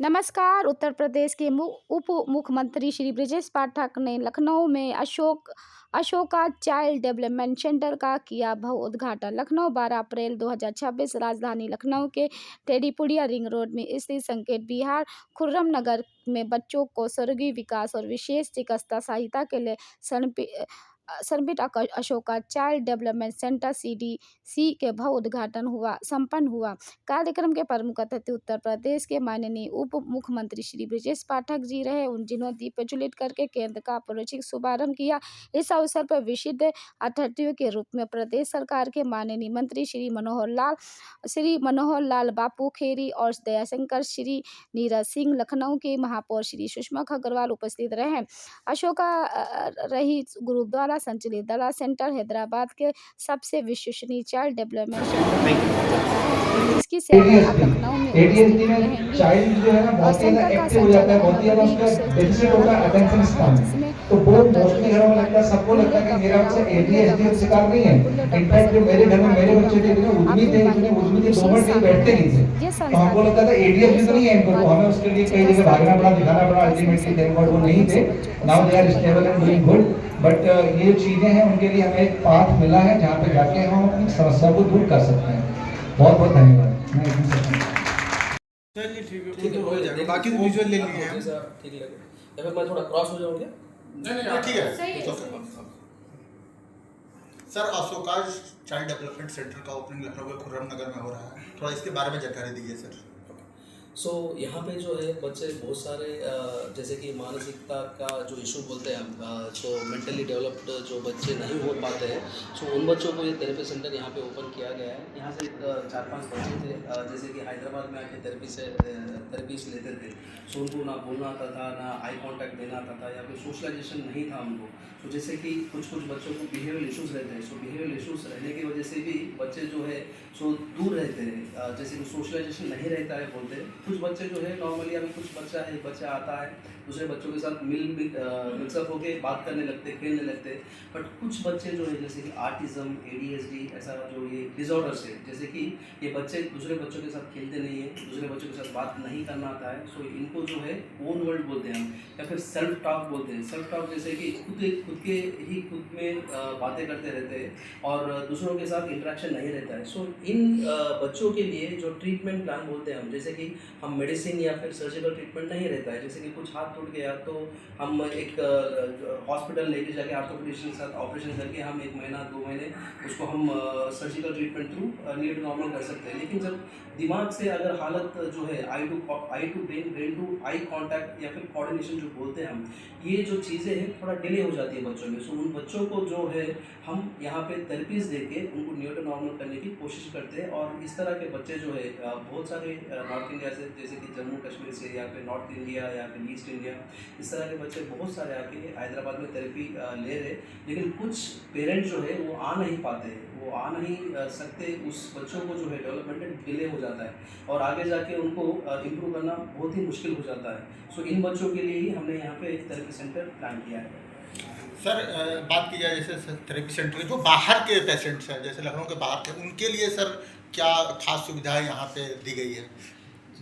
नमस्कार। उत्तर प्रदेश के उप मुख्यमंत्री श्री ब्रजेश पाठक ने लखनऊ में अशोका चाइल्ड डेवलपमेंट सेंटर का किया भव्य उद्घाटन। लखनऊ 12 अप्रैल 2026। राजधानी लखनऊ के टेढ़ीपुड़िया रिंग रोड में स्थित संकेत विहार खुर्रम नगर में बच्चों को सर्वांगीण विकास और विशेष चिकित्सा सहायता के लिए समर्पित Ashoka child development centre CDC के भव्य उद्घाटन संपन्न हुआ। कार्यक्रम के प्रमुख अतिथि उत्तर प्रदेश के माननीय उप मुख्यमंत्री श्री ब्रजेश पाठक जी रहे, जिन्होंने दीप प्रज्वलित करके केंद्र का औपचारिक शुभारंभ किया। इस अवसर पर विशिष्ट अतिथियों के रूप में प्रदेश सरकार के माननीय मंत्री श्री मनोहर लाल बापू खेरी और दयाशंकर, श्री नीरज सिंह, लखनऊ के महापौर श्री सुषमा अग्रवाल उपस्थित रहे। अशोका रही गुरुद्वारा संचालित दड़ा सेंटर हैदराबाद के सबसे विश्वसनीय चाइल्ड डेवलपमेंट सेंटर, इसकी सेवा आप लखनऊ में ADHD में चाइल्ड जो है ना बहुत ही एक्टिव हो जाता है, बहुत ही उसका डेफिसिट होता है अटेंशन स्पैन। तो बहुत मोस्टली घरों में लगता है, सबको लगता है कि मेरा बच्चा ADHD का शिकार नहीं है। इनफैक्ट जो मेरे घर में मेरे बच्चे थे इतने उद्यमी थे 2 मिनट कहीं बैठते नहीं थे, तो हमको लगता था ADHD तो नहीं है इनको, तो हमें उसके लिए कई जगह भागना पड़ा, दिखाना पड़ा। अल्टीमेटली थैंक गॉड वो नहीं थे। Now they are stable and doing good. But ये चीजें हैं, उनके लिए हमें एक पाथ मिला है जहाँ पे जाके हम अपनी समस्या को दूर कर सकते हैं। बहुत बहुत धन्यवाद। चलिए ठीक है हो जाएगा, बाकी तो विजुअल ले लिए हैं सर, ठीक लगे या फिर मैं थोड़ा क्रॉस हो जाऊं क्या? नहीं ठीक है sir. Ashoka child development centre का ओपनिंग लखनऊ के खुर्रम नगर में हो रहा है, थोड़ा इसके बारे में जानकारी दीजिए सर। सो यहाँ पे जो है बच्चे बहुत सारे जैसे कि मानसिकता का जो इशू बोलते हैं हम, सो मेंटली डेवलप्ड जो बच्चे नहीं हो पाते हैं, सो उन बच्चों को ये थेरेपी सेंटर यहाँ पे ओपन किया गया है। यहाँ से 4-5 बच्चे थे जैसे कि हैदराबाद में आके थेरेपीज लेते थे, सो उनको ना बोलना आता था, ना आई कांटेक्ट देना आता था, या फिर सोशलाइजेशन नहीं था उनको। तो जैसे कि कुछ बच्चों को बिहेवियरल इश्यूज़ रहते हैं, सो बिहेवियरल इश्यूज़ रहने की वजह से भी बच्चे जो है सो दूर रहते हैं, जैसे कि सोशलाइजेशन नहीं रहता है बोलते हैं। कुछ बच्चे जो है नॉर्मली, अभी कुछ बच्चा आता है दूसरे बच्चों के साथ मिक्सअप होके बात करने लगते, खेलने लगते। बट कुछ बच्चे जो है जैसे कि ऑटिज्म, ADHD ऐसा जो ये डिसऑर्डर्स है, जैसे कि ये बच्चे दूसरे बच्चों के साथ खेलते नहीं है, दूसरे बच्चों के साथ बात नहीं करना आता है। सो इनको जो है ओन वर्ल्ड बोलते हैं हम, या फिर सेल्फ टॉक बोलते हैं। सेल्फ टॉक जैसे कि खुद में बातें करते रहते हैं और दूसरों के साथ इंटरेक्शन नहीं रहता है। सो इन बच्चों के लिए जो ट्रीटमेंट प्लान बोलते हैं हम, जैसे कि हम मेडिसिन या फिर सर्जिकल ट्रीटमेंट नहीं रहता है। जैसे कि कुछ हाथ टूट गया तो हम एक हॉस्पिटल लेके जाके ऑर्थोपेडिशियन के साथ ऑपरेशन करके हम 1 महीना 2 महीने उसको हम surgical treatment through need normal कर सकते हैं। लेकिन जब दिमाग से अगर हालत जो है eye to brain to eye contact या फिर कोऑर्डिनेशन जो बोलते हैं हम, ये जो चीज़ें हैं थोड़ा डिले हो जाती है बच्चों में। सो उन बच्चों को जो है हम यहाँ पे थेरेपीज देके उनको न्यूरो नॉर्मल करने की कोशिश करते हैं। और इस तरह के बच्चे जो है बहुत सारे नॉर्थ इंडिया से, जैसे कि जम्मू कश्मीर से या फिर नॉर्थ इंडिया या फिर ईस्ट इंडिया, इस तरह के बच्चे बहुत सारे आके हैदराबाद में थेरेपी ले रहे। लेकिन कुछ पेरेंट्स जो है वो आ नहीं पाते हैं, वो आ नहीं सकते। उस बच्चों को जो है डेवलपमेंट डिले हो जाता है और आगे जाके उनको इम्प्रूव करना बहुत ही मुश्किल हो जाता है। सो इन बच्चों के लिए ही हमने यहाँ पे एक थेरेपी सेंटर प्लान किया है। सर बात की जाए जैसे थेरेपी सेंटर के जो बाहर के पेशेंट्स हैं, जैसे लखनऊ के बाहर के, उनके लिए सर क्या खास सुविधाएं यहाँ पे दी गई है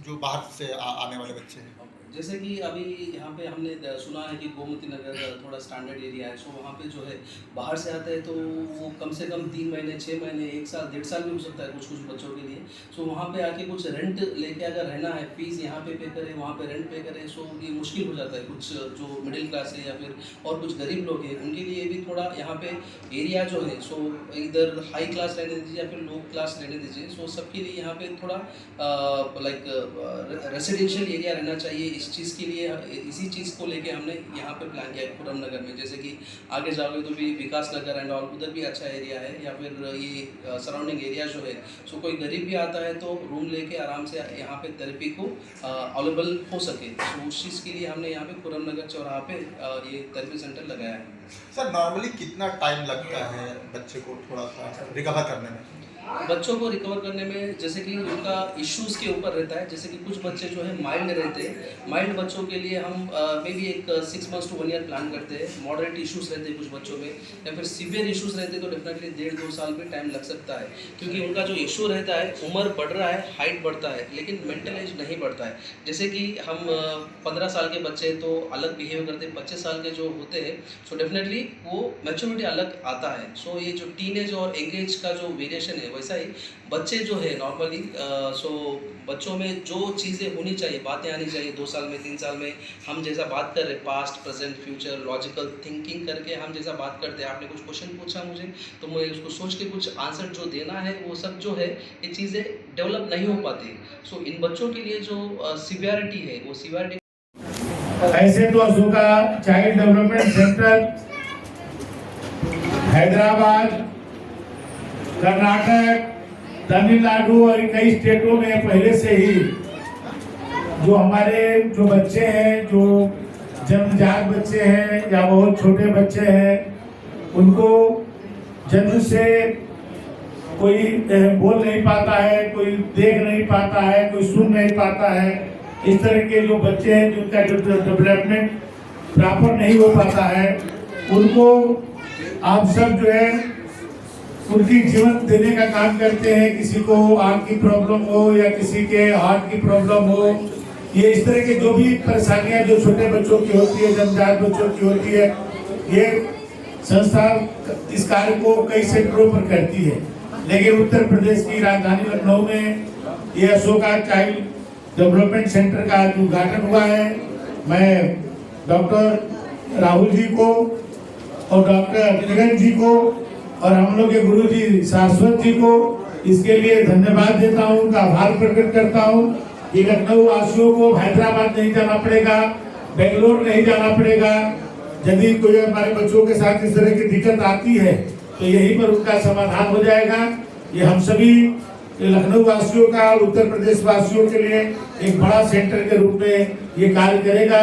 जो बाहर से आने वाले बच्चे हैं? जैसे कि अभी यहाँ पे हमने सुना है कि गोमती नगर थोड़ा स्टैंडर्ड एरिया है। सो वहाँ पे जो है बाहर से आते हैं तो वो कम से कम 3 महीने 6 महीने 1 साल 1.5 साल भी हो सकता है कुछ बच्चों के लिए। सो वहाँ पे आके कुछ रेंट लेके अगर रहना है, फीस यहाँ पे करें, वहाँ पे रेंट पे करें, सो ये मुश्किल हो जाता है। कुछ जो मिडिल क्लास है या फिर और कुछ गरीब लोग हैं, उनके लिए भी थोड़ा यहाँ पे एरिया जो है सो इधर हाई क्लास रहने दीजिए या फिर लो क्लास रहने दीजिए। सो सबके लिए यहाँ पे थोड़ा रेसिडेंशियल एरिया रहना चाहिए। इस चीज़ के लिए, इसी चीज़ को लेके हमने यहाँ पे प्लान किया है खुर्रम नगर में। जैसे कि आगे जाओगे तो भी विकास नगर एंड ऑल, उधर भी अच्छा एरिया है, या फिर ये सराउंडिंग एरिया जो है। सो कोई गरीब भी आता है तो रूम लेके आराम से यहाँ पे थेरेपी को अवेलेबल हो सके। तो उस चीज़ के लिए हमने यहाँ पे खुर्रम नगर चौराहा पे ये थेरेपी सेंटर लगाया है। सर नॉर्मली कितना टाइम लगता है बच्चे को थोड़ा सा रिकवर करने में? बच्चों को रिकवर करने में जैसे कि उनका इश्यूज़ के ऊपर रहता है। जैसे कि कुछ बच्चे जो है माइल्ड रहते हैं, माइल्ड बच्चों के लिए हम मे बी एक 6 मंथ्स टू 1 ईयर प्लान करते हैं। मॉडरेट इश्यूज़ रहते हैं कुछ बच्चों में, या फिर सीवियर इश्यूज़ रहते हैं तो डेफिनेटली 1.5-2 साल में टाइम लग सकता है, क्योंकि उनका जो इशू रहता है, उम्र बढ़ रहा है, हाइट बढ़ता है, लेकिन मेंटल एज नहीं बढ़ता है। जैसे कि हम 15 साल के बच्चे तो अलग बिहेव करते हैं, 25 साल के जो होते हैं सो डेफिनेटली वो मैच्योरिटी अलग आता है। सो ये जो टीनेज और एंगेज का जो वेरिएशन है, वैसा ही बच्चे जो है नॉर्मली सो बच्चों में जो चीज़ें होनी चाहिए, बातें आनी चाहिए 2 साल में 3 साल में, हम जैसा बात कर रहे हैं past present future logical thinking करके हम जैसा बात करते हैं। आपने कुछ क्वेश्चन पूछा मुझे तो मैं उसको सोच के कुछ आंसर जो देना है वो सब जो है ये चीज़ें डेवलप नहीं हो पाती। सो इन बच्चों के लिए जो सिवियरिटी है वो सिवियरिटी ऐसे तो Ashoka child development centre Hyderabad, Karnataka, Tamil Nadu और कई स्टेटों में पहले से ही जो हमारे जो बच्चे हैं, जो जन्मजात बच्चे हैं या बहुत छोटे बच्चे हैं, उनको जन्म से कोई बोल नहीं पाता है, कोई देख नहीं पाता है, कोई सुन नहीं पाता है, इस तरह के जो बच्चे हैं जिनका जो डेवलपमेंट प्रॉपर नहीं हो पाता है, उनको आप सब जो है उनकी जीवन देने का काम करते हैं। किसी को आँख की प्रॉब्लम हो या किसी के हार्ट की प्रॉब्लम हो, ये इस तरह के जो भी परेशानियां जो छोटे बच्चों की होती है, जन्मजात बच्चों की होती है, ये संस्था इस कार्य को कई सेक्टरों पर करती है। लेकिन उत्तर प्रदेश की राजधानी लखनऊ में ये अशोका चाइल्ड डेवलपमेंट सेंटर का आज उद्घाटन हुआ है। मैं डॉक्टर राहुल जी को और डॉक्टर किरण जी को और हम लोग के गुरु जी शाश्वत जी को इसके लिए धन्यवाद देता हूँ, उनका आभार प्रकट करता हूँ कि लखनऊ वासियों को हैदराबाद नहीं जाना पड़ेगा, बेंगलोर नहीं जाना पड़ेगा। यदि कोई हमारे बच्चों के साथ इस तरह की दिक्कत आती है तो यहीं पर उनका समाधान हो जाएगा। ये हम सभी लखनऊ वासियों का और उत्तर प्रदेश वासियों के लिए एक बड़ा सेंटर के रूप में ये कार्य करेगा।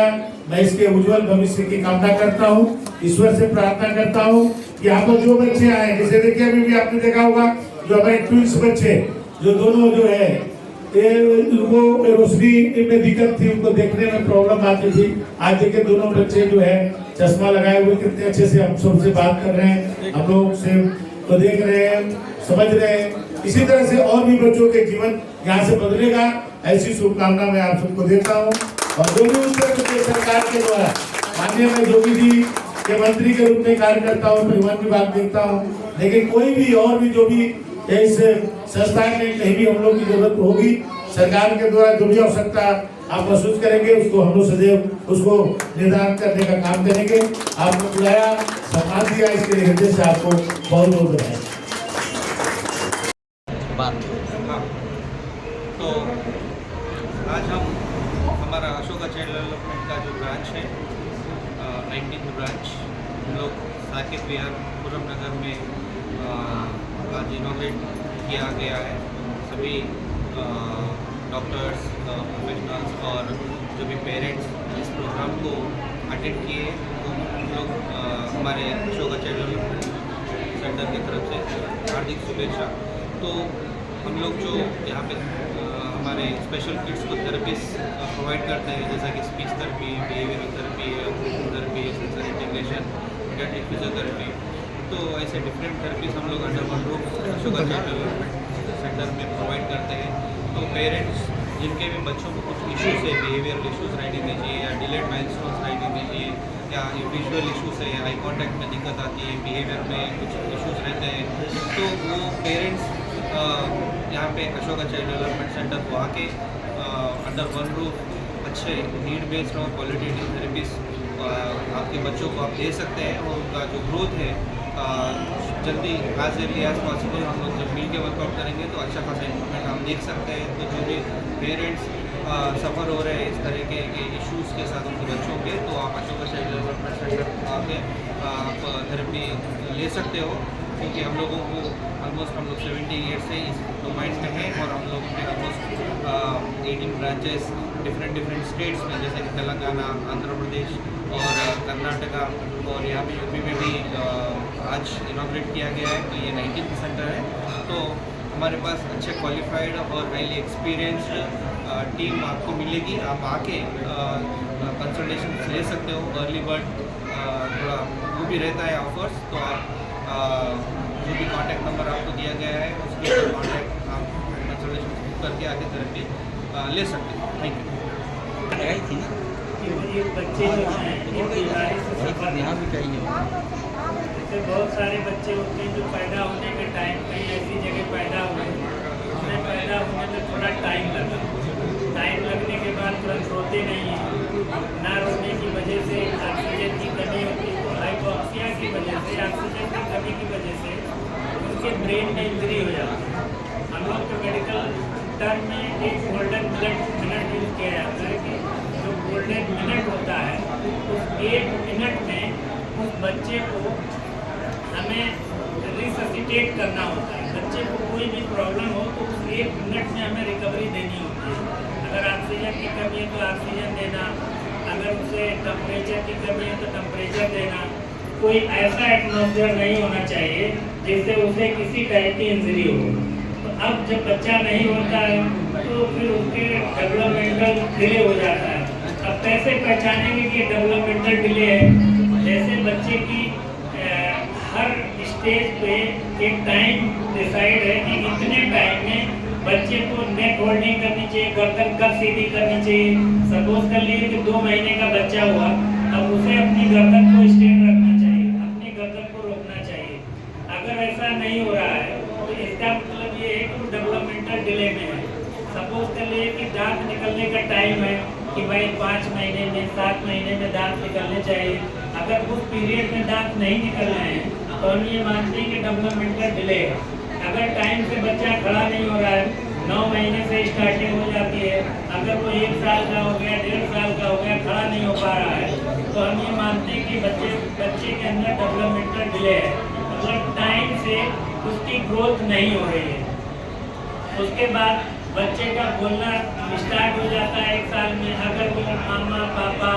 मैं इसके उज्जवल भविष्य की कामना करता हूँ, ईश्वर से प्रार्थना करता हूँ कि यहाँ पर जो बच्चे आए, जैसे देखिए अभी भी आपने देखा होगा जो हमारे ट्विंस बच्चे जो दोनों जो है उनको रोशनी में दिक्कत थी, उनको देखने में प्रॉब्लम आती थी। आज देखिए दोनों बच्चे जो है चश्मा लगाए हुए कितने अच्छे से हम सबसे बात कर रहे हैं, हम लोग से तो देख रहे हैं, समझ रहे हैं। इसी तरह से और भी बच्चों के जीवन यहाँ से बदलेगा, ऐसी शुभकामना मैं आप सबको देता हूँ। और जो भी उत्तर प्रदेश सरकार के द्वारा माननीय मैं योगी जी के मंत्री के रूप में कार्य करता हूँ, परिवहन विभाग देखता हूँ, लेकिन कोई भी और भी जो भी इस संस्था में कहीं भी हम लोग की जरूरत होगी, सरकार के द्वारा जो भी आवश्यकता आप महसूस करेंगे उसको हम लोग सदैव उसको निर्धारित करने का काम करेंगे। आपको बुलाया, सम्मान दिया, इसके लिए हृदय से आपको बहुत बहुत बधाई। हाँ, तो आज हम हमारा अशोका चाइल्ड डेवलपमेंट का जो ब्रांच है 19th ब्रांच, हम लोग साकेत विहार पुरम नगर में आज इनॉग्रेट किया गया है। सभी डॉक्टर्स, प्रोफेशनल्स और जो भी पेरेंट्स इस प्रोग्राम को अटेंड किए, तो हम लोग हमारे अशोका चाइल्ड डेवलपमेंट सेंटर की तरफ से हार्दिक शुभेच्छा। तो हम लोग जो यहाँ पे हमारे स्पेशल किड्स को थेरेपीज प्रोवाइड करते हैं, जैसा कि speech therapy, behavioural therapy, therapy, sensor integration, paediatric physiotherapy, तो ऐसे डिफरेंट थेरेपीज हम लोग under one roof Ashoka child development centre में प्रोवाइड करते हैं। तो पेरेंट्स जिनके भी बच्चों को कुछ इश्यूज है, बिहेवियरल इश्यूज राइटिंग दीजिए या डिलेड माइलस्टोन्स राइटिंग दीजिए, या विजुअल इश्यूज है या आई कॉन्टैक्ट में दिक्कत आती है, बिहेवियर में कुछ इश्यूज रहते हैं, तो वो पेरेंट्स यहाँ पे अशोका चाइल्ड डेवलपमेंट सेंटर को आके अंडर वन रूफ अच्छे नीड बेस्ड और क्वालिटेटिव थेरेपीज आपके बच्चों को आप दे सकते हैं। और उनका जो ग्रोथ है जल्दी एज अर्ली एज पॉसिबल हम लोग जब मिल के वर्कआउट करेंगे तो अच्छा खासा इम्प्रूवमेंट हम देख सकते हैं। तो जो भी पेरेंट्स सफ़र हो रहे हैं इस तरह के इश्यूज़ के साथ उनके बच्चों के, तो आप अशोका चाइल्ड डेवलपमेंट सेंटर आके आप थेरेपी ले सकते हो, क्योंकि हम लोगों को ऑलमोस्ट हम लोग 70 ईयर्स से इस डोमाइन में हैं और हम लोगों के ऑलमोस्ट 18 ब्रांचेस डिफरेंट स्टेट्स में, जैसे कि तेलंगाना, आंध्र प्रदेश और कर्नाटका, और यहाँ पे यूपी में भी आज इनॉग्रेट किया गया है। तो ये 19th सेंटर है। तो हमारे पास अच्छे क्वालिफाइड और हाईली एक्सपीरियंस्ड टीम आपको मिलेगी। आप आके कंसल्टेशन ले सकते हो। अर्ली बर्ड थोड़ा वो भी रहता है ऑफर्स, तो आप जो भी कॉन्टैक्ट नंबर आपको दिया गया है उसके ऊपर कॉन्टैक्ट आप कंसल्टेशन करके आगे थेरेपी ले सकते हो। Thank you. ये बच्चे जो हैं ये बीमारी से सफर जैसे बहुत सारे बच्चे होते हैं जो पैदा होने के टाइम पे ऐसी जगह पैदा हुए उन्हें पैदा होने में थोड़ा टाइम लगा। टाइम लगने के बाद तुरंत रोते नहीं हैं। ना रोने की वजह से ऑक्सीजन की कमी होती है, तो हाइपोक्सिया की वजह से, ऑक्सीजन की कमी की वजह से उनके ब्रेन में इंजरी हो जाती है। हम लोग के मेडिकल टर्म में एक गोल्डन मिनट यूज किया जाता है कि जो गोल्डन मिनट होता है उस 1 मिनट में उस बच्चे को हमें रिससिटेट करना होता है। बच्चे को कोई भी प्रॉब्लम हो तो उस 1 मिनट में हमें रिकवरी देनी होती है। अगर ऑक्सीजन की कमी है तो ऑक्सीजन देना, अगर उसे टेम्परेचर की कमी है तो टेम्परेचर देना। कोई ऐसा एटमॉस्फेयर नहीं होना चाहिए जिससे उसे किसी टाइप की इंजरी हो। तो अब जब बच्चा नहीं होता है तो फिर उसके डेवलपमेंटल डिले हो जाता है। अब कैसे पहचानेंगे कि डेवलपमेंटल डिले है? जैसे बच्चे की हर स्टेज पे एक टाइम डिसाइड है कि इतने टाइम में बच्चे को नेक होल्डिंग करनी चाहिए, गर्दन कब सीधी करनी चाहिए। सपोज कर लिए कि 2 महीने का बच्चा हुआ, अब उसे अपनी गर्दन को स्ट्रेट रखना चाहिए, अपनी गर्दन को रोकना चाहिए। अगर ऐसा नहीं हो रहा है तो इसका मतलब ये है कि वो डेवलपमेंटल डिले में है। सपोज कर लिए कि दांत निकलने का टाइम है कि भाई 5 महीने में 7 महीने में दांत निकलने चाहिए। अगर उस पीरियड में दांत नहीं निकल रहे हैं तो हम ये मानते हैं कि डेवलपमेंटल डिले है। अगर टाइम से बच्चा खड़ा नहीं हो रहा है, 9 महीने से स्टार्टिंग हो जाती है, अगर वो 1 साल का हो गया, 1.5 साल का हो गया, खड़ा नहीं हो पा रहा है, तो हम ये मानते हैं कि बच्चे के अंदर डेवलपमेंटल डिले है, मतलब टाइम से उसकी ग्रोथ नहीं हो रही है। उसके बाद बच्चे का बोलना स्टार्ट हो जाता है 1 साल में। अगर वो मामा, पापा,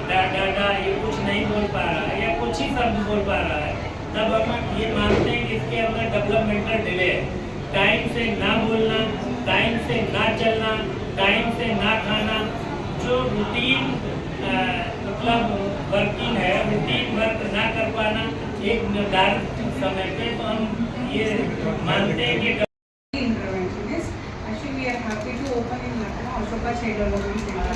दादा ये कुछ नहीं बोल पा रहा है या कुछ ही शब्द बोल पा रहा है, तब हम ये मानते हैं कि इसके अंदर डेवलपमेंटल डिले है। टाइम से ना बोलना, टाइम से ना चलना, टाइम से ना खाना, जो रूटीन मतलब वर्किंग है, रूटीन वर्क ना कर पाना एक निर्धारित समय पे, तो हम ये मानते हैं कि interventionist. Actually, we are happy to open in Lucknow Ashoka Child Development Center.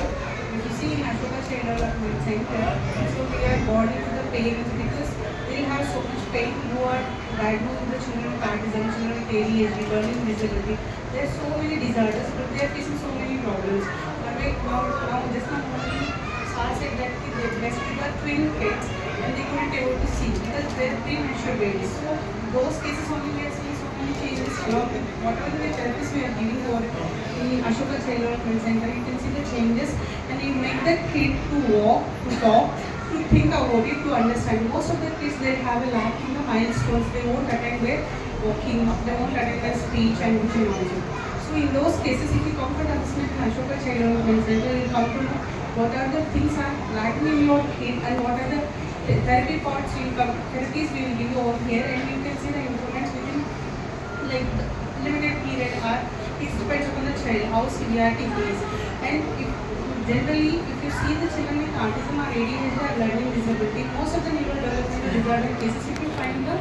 If you see in Ashoka Child Development Center, so we are brought into the parents because they have so much pain who are diagnosed with the children with autism, children with ADHD, learning disability. There are so many disorders, but they are facing so many problems. But now just now only Sal said that they breastfeed their twin kids and they couldn't able to see because they are premature babies. So those cases only we are seeing so many changes along with whatever the therapies we are giving over in Ashoka Child Development Center. You can see the changes and you make the kid to walk, to talk, to think about it, to understand. Most of the kids they have a lack in the milestones. They won't attend their walking, they won't attend their speech and vision also. So in those cases, if you come to understand Ashoka Child Development Center, you come to know what are the things are lacking in your kid and what are the therapy parts therapies we will give you over here, and you can see the improvements within like the limited period or it depends upon the child how severity is. And generally if you see the children with autism or ADHD or learning disability, most of the neurodevelopmental disorder cases, if you find the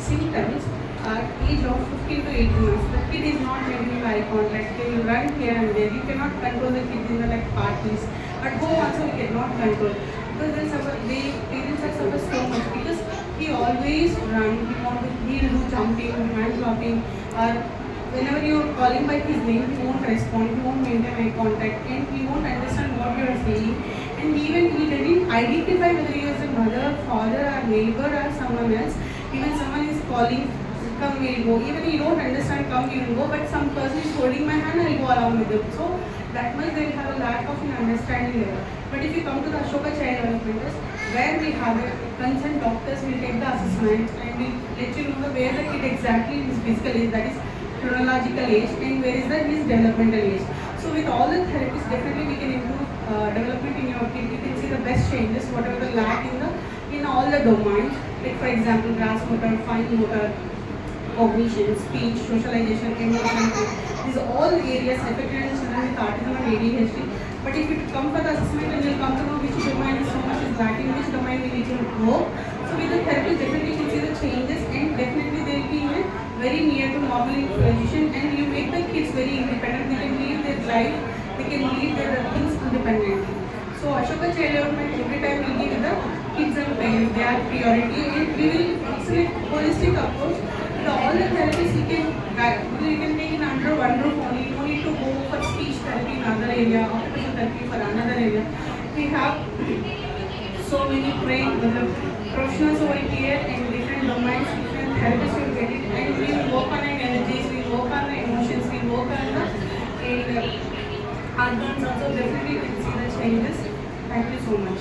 symptoms at age of 15 to 18 months, the kid is not maintaining eye contact, they will run here and there, you cannot control the kid in the like parties. At home also we cannot control because then parents are suffer so much because he always run, he will do jumping, hand clapping, or whenever you are calling by his name, he won't respond, he won't maintain eye contact, and he won't understand what you are saying. And even he doesn't identify whether he is a mother, father, or neighbor, or someone else. Even someone is calling, come, we'll go. Even he don't understand, come, we will go. But some person is holding my hand, I'll go along with him. So that much they will have a lack of an understanding level. But if you come to the Ashoka Child Development Center, where we have a concerned doctors will take the assessment and will let you know where the kid exactly his physical age, that is chronological age, and where is his developmental age. So with all the therapies, definitely we can improve development in your kid. You can see the best changes, whatever the lack in all the domains. Like for example, grass motor, fine motor, cognition, speech, socialization, emotion. These are all areas affected in children with autism and ADHD. But if you come for the assessment and you'll come to know which domain is so much is lacking, which domain we need to grow. So with the therapy, definitely you can see the changes, and definitely they'll be in a very near to normal position, and you make the kids very independent. They can live their life, they can lead their things independently. So Ashoka Child Development every time will give the kids and parents their priority, and we will actually holistic approach. With all the therapies we can take in under one roof only. No need to go for speech therapy in another area, occupational therapy for another area. We have so many trained professionals over here in different domains, different therapists will get it, and we will work on our energies, we work on the emotions, we work on the organs also. Definitely you can see the changes. Thank you so much.